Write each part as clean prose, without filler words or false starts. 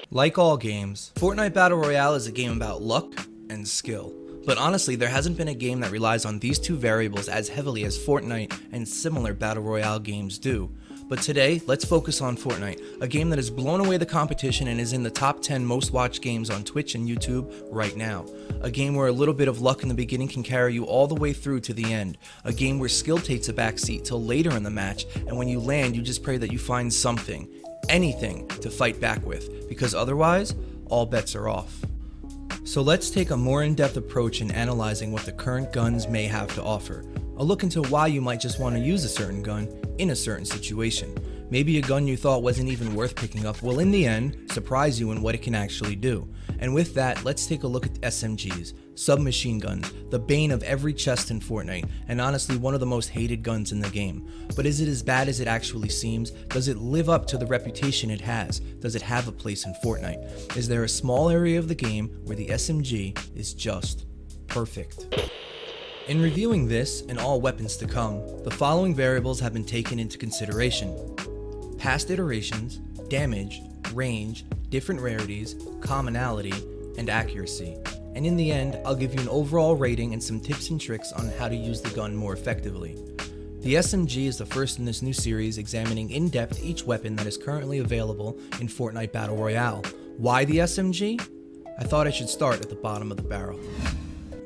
Like all games, Fortnite Battle Royale is a game about luck and skill. But honestly, there hasn't been a game that relies on these two variables as heavily as Fortnite and similar Battle Royale games do. But today, let's focus on Fortnite, a game that has blown away the competition and is in the top 10 most watched games on Twitch and YouTube right now. A game where a little bit of luck in the beginning can carry you all the way through to the end. A game where skill takes a backseat till later in the match, and when you land, you just pray that you find something, anything, to fight back with, because otherwise, all bets are off. So let's take a more in-depth approach in analyzing what the current guns may have to offer. A look into why you might just want to use a certain gun in a certain situation. Maybe a gun you thought wasn't even worth picking up will in the end surprise you in what it can actually do. And with that, let's take a look at SMGs, submachine guns, the bane of every chest in Fortnite, and honestly one of the most hated guns in the game. But is it as bad as it actually seems? Does it live up to the reputation it has? Does it have a place in Fortnite? Is there a small area of the game where the SMG is just perfect? In reviewing this and all weapons to come, the following variables have been taken into consideration: past iterations, damage, range, different rarities, commonality, and accuracy. And in the end, I'll give you an overall rating and some tips and tricks on how to use the gun more effectively. The SMG is the first in this new series examining in depth each weapon that is currently available in Fortnite Battle Royale. Why the SMG? I thought I should start at the bottom of the barrel.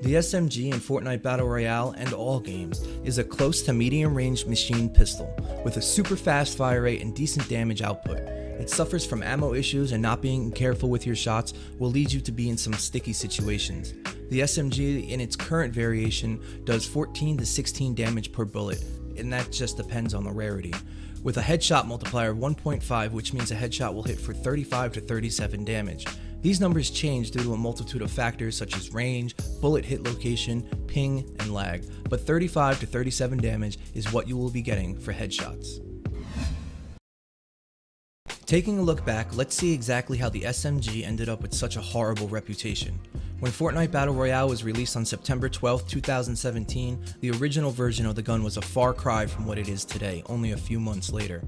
The SMG in Fortnite Battle Royale and all games is a close to medium range machine pistol with a super fast fire rate and decent damage output. It suffers from ammo issues, and not being careful with your shots will lead you to be in some sticky situations. The SMG in its current variation does 14 to 16 damage per bullet, and that just depends on the rarity, with a headshot multiplier of 1.5, which means a headshot will hit for 35 to 37 damage. These numbers change due to a multitude of factors such as range, bullet hit location, ping, and lag, but 35 to 37 damage is what you will be getting for headshots. Taking a look back, let's see exactly how the SMG ended up with such a horrible reputation. When Fortnite Battle Royale was released on September 12, 2017, the original version of the gun was a far cry from what it is today, only a few months later.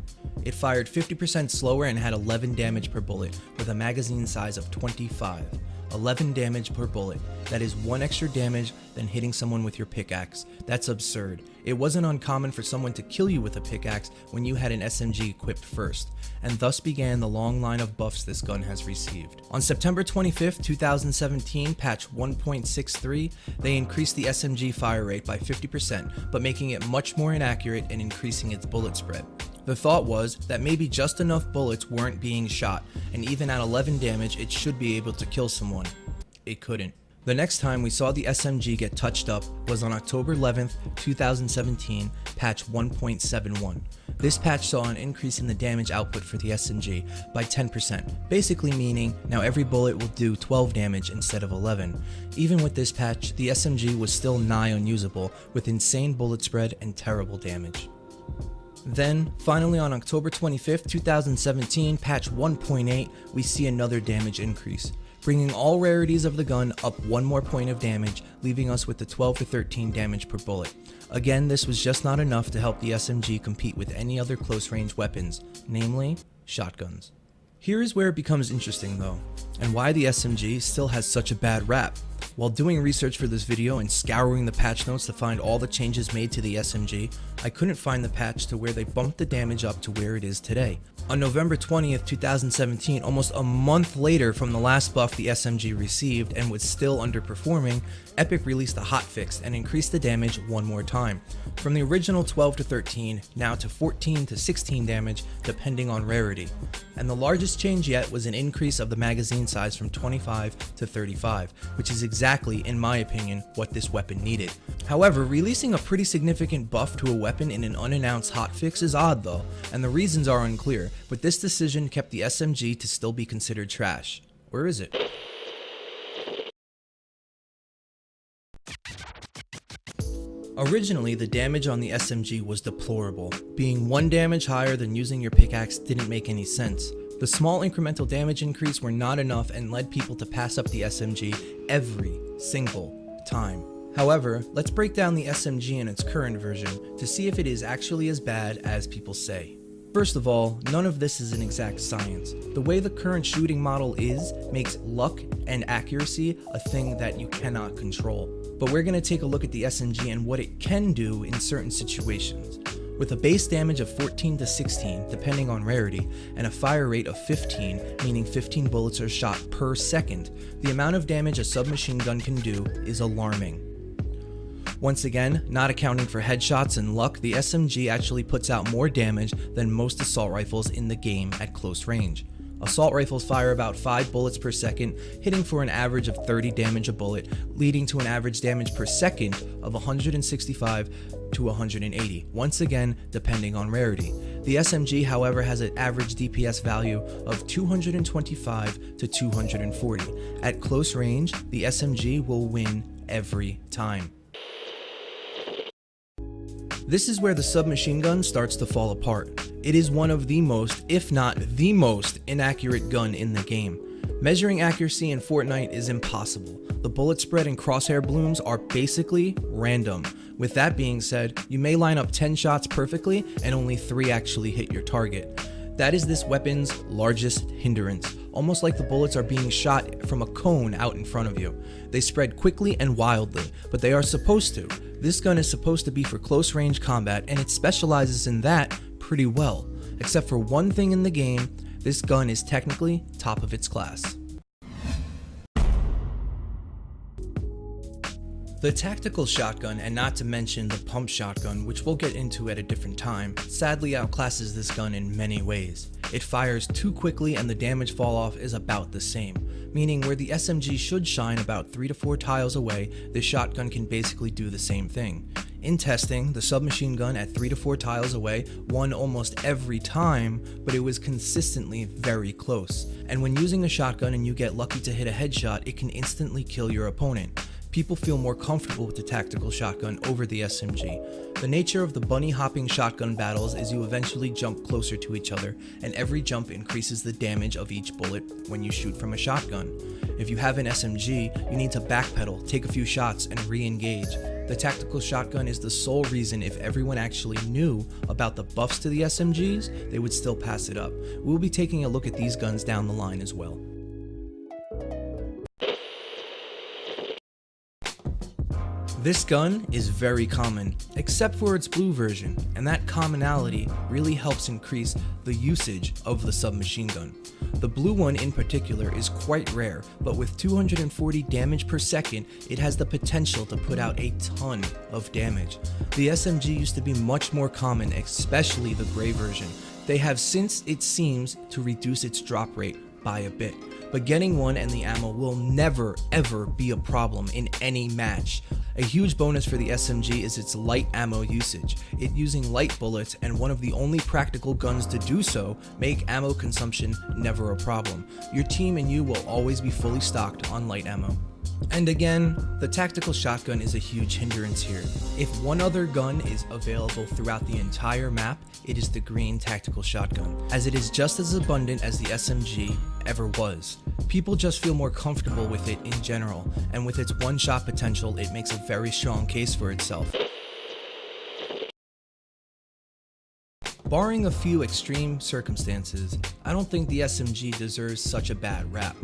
It fired 50% slower and had 11 damage per bullet, with a magazine size of 25. 11 damage per bullet. That is 1 extra damage than hitting someone with your pickaxe. That's absurd. It wasn't uncommon for someone to kill you with a pickaxe when you had an SMG equipped first, and thus began the long line of buffs this gun has received. On September 25th, 2017, patch 1.63, they increased the SMG fire rate by 50%, but making it much more inaccurate and increasing its bullet spread. The thought was that maybe just enough bullets weren't being shot, and even at 11 damage it should be able to kill someone. It couldn't. The next time we saw the SMG get touched up was on October 11th, 2017, patch 1.71. This patch saw an increase in the damage output for the SMG by 10%, basically meaning now every bullet will do 12 damage instead of 11. Even with this patch, the SMG was still nigh unusable, with insane bullet spread and terrible damage. Then, finally on October 25th, 2017, patch 1.8, we see another damage increase, bringing all rarities of the gun up 1 more point of damage, leaving us with the 12 to 13 damage per bullet. Again, this was just not enough to help the SMG compete with any other close range weapons, namely shotguns. Here is where it becomes interesting though, and why the SMG still has such a bad rap. While doing research for this video and scouring the patch notes to find all the changes made to the SMG, I couldn't find the patch to where they bumped the damage up to where it is today. On November 20th, 2017, almost a month later from the last buff the SMG received and was still underperforming, Epic released a hotfix and increased the damage 1 more time. From the original 12 to 13, now to 14 to 16 damage depending on rarity. And the largest change yet was an increase of the magazine size from 25 to 35, which is exactly, in my opinion, what this weapon needed. However, releasing a pretty significant buff to a weapon in an unannounced hotfix is odd though, and the reasons are unclear, but this decision kept the SMG to still be considered trash. Or is it? Originally, the damage on the SMG was deplorable. Being 1 damage higher than using your pickaxe didn't make any sense. The small incremental damage increase were not enough and led people to pass up the SMG every single time. However, let's break down the SMG in its current version to see if it is actually as bad as people say. First of all, none of this is an exact science. The way the current shooting model is makes luck and accuracy a thing that you cannot control. But we're going to take a look at the SMG and what it can do in certain situations. With a base damage of 14 to 16, depending on rarity, and a fire rate of 15, meaning 15 bullets are shot per second, the amount of damage a submachine gun can do is alarming. Once again, not accounting for headshots and luck, the SMG actually puts out more damage than most assault rifles in the game at close range. Assault rifles fire about 5 bullets per second, hitting for an average of 30 damage a bullet, leading to an average damage per second of 165 to 180, once again depending on rarity. The SMG, however, has an average DPS value of 225 to 240. At close range, the SMG will win every time. This is where the submachine gun starts to fall apart. It is one of the most, if not the most, inaccurate gun in the game. Measuring accuracy in Fortnite is impossible. The bullet spread and crosshair blooms are basically random. With that being said, you may line up 10 shots perfectly and only 3 actually hit your target. That is this weapon's largest hindrance, almost like the bullets are being shot from a cone out in front of you. They spread quickly and wildly, but they are supposed to. This gun is supposed to be for close range combat, and it specializes in that pretty well. Except for one thing in the game, this gun is technically top of its class. The tactical shotgun, and not to mention the pump shotgun, which we'll get into at a different time, sadly outclasses this gun in many ways. It fires too quickly and the damage fall off is about the same, meaning where the SMG should shine about 3 to 4 tiles away, the shotgun can basically do the same thing. In testing, the submachine gun at 3 to 4 tiles away won almost every time, but it was consistently very close. And when using a shotgun and you get lucky to hit a headshot, it can instantly kill your opponent. People feel more comfortable with the tactical shotgun over the SMG. The nature of the bunny hopping shotgun battles is you eventually jump closer to each other, and every jump increases the damage of each bullet when you shoot from a shotgun. If you have an SMG, you need to backpedal, take a few shots, and re-engage. The tactical shotgun is the sole reason if everyone actually knew about the buffs to the SMGs, they would still pass it up. We'll be taking a look at these guns down the line as well. This gun is very common, except for its blue version, and that commonality really helps increase the usage of the submachine gun. The blue one in particular is quite rare, but with 240 damage per second, it has the potential to put out a ton of damage. The SMG used to be much more common, especially the gray version. They have since, it seems, to reduce its drop rate by a bit. But getting one and the ammo will never ever be a problem in any match. A huge bonus for the SMG is its light ammo usage. It using light bullets and one of the only practical guns to do so make ammo consumption never a problem. Your team and you will always be fully stocked on light ammo. And again, the tactical shotgun is a huge hindrance here. If one other gun is available throughout the entire map, it is the green tactical shotgun, as it is just as abundant as the SMG ever was. People just feel more comfortable with it in general, and with its one-shot potential, it makes a very strong case for itself. Barring a few extreme circumstances, I don't think the SMG deserves such a bad rap.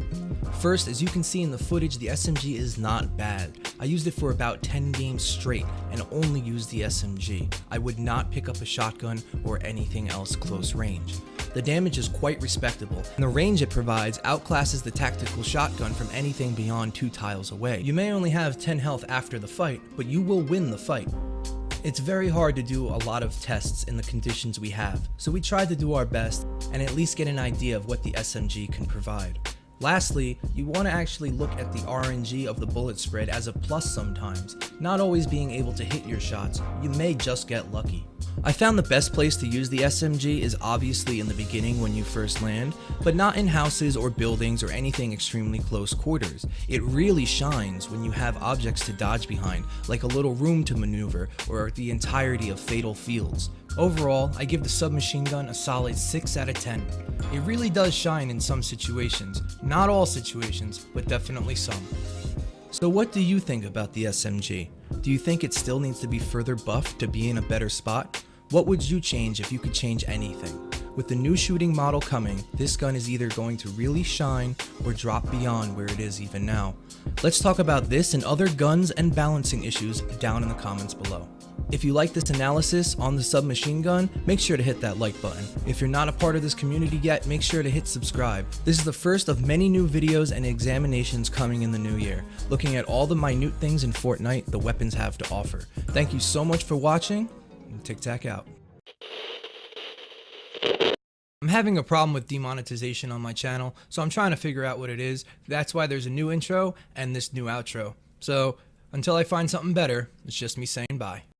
First, as you can see in the footage, the SMG is not bad. I used it for about 10 games straight and only used the SMG. I would not pick up a shotgun or anything else close range. The damage is quite respectable, and the range it provides outclasses the tactical shotgun from anything beyond 2 tiles away. You may only have 10 health after the fight, but you will win the fight. It's very hard to do a lot of tests in the conditions we have, so we tried to do our best and at least get an idea of what the SMG can provide. Lastly, you want to actually look at the RNG of the bullet spread as a plus sometimes. Not always being able to hit your shots, you may just get lucky. I found the best place to use the SMG is obviously in the beginning when you first land, but not in houses or buildings or anything extremely close quarters. It really shines when you have objects to dodge behind, like a little room to maneuver or the entirety of fatal fields. Overall, I give the submachine gun a solid 6 out of 10. It really does shine in some situations, not all situations, but definitely some. So what do you think about the SMG? Do you think it still needs to be further buffed to be in a better spot? What would you change if you could change anything? With the new shooting model coming, this gun is either going to really shine or drop beyond where it is even now. Let's talk about this and other guns and balancing issues down in the comments below. If you like this analysis on the submachine gun, make sure to hit that like button. If you're not a part of this community yet, make sure to hit subscribe. This is the first of many new videos and examinations coming in the new year, looking at all the minute things in Fortnite the weapons have to offer. Thank you so much for watching, and TikTak out. I'm having a problem with demonetization on my channel, so I'm trying to figure out what it is. That's why there's a new intro and this new outro. So until I find something better, it's just me saying bye.